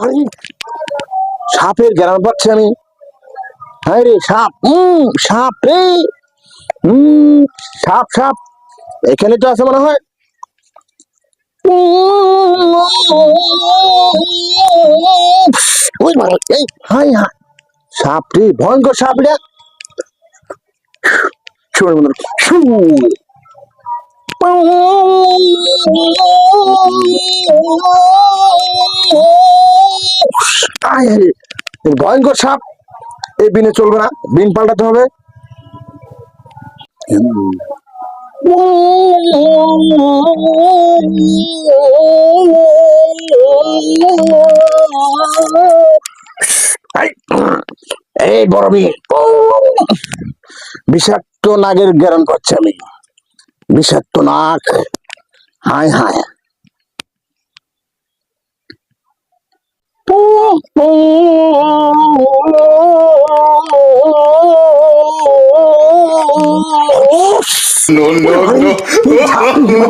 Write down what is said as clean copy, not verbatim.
আরে সাপের গ্রাম পাচ্ছি আমি। হ্যাঁ রে সাপ, সাপ রে, সাপ সাপ এখানে তো আছে মনে হয়। ওই মারা এই হাই হাই সাপ রে, ভয়ঙ্কর সাপ রে। শুনে মনে শু আয় রে, ভয়ঙ্কর সাপ। এই বিনে চলবে না, বিন পাল্টাতে হবে। এই বড় বিন, বিষাক্ত নাগের গ্যারান পাচ্ছি আমি। বিষাক্ত নাক, হায় হায়। No, no, no.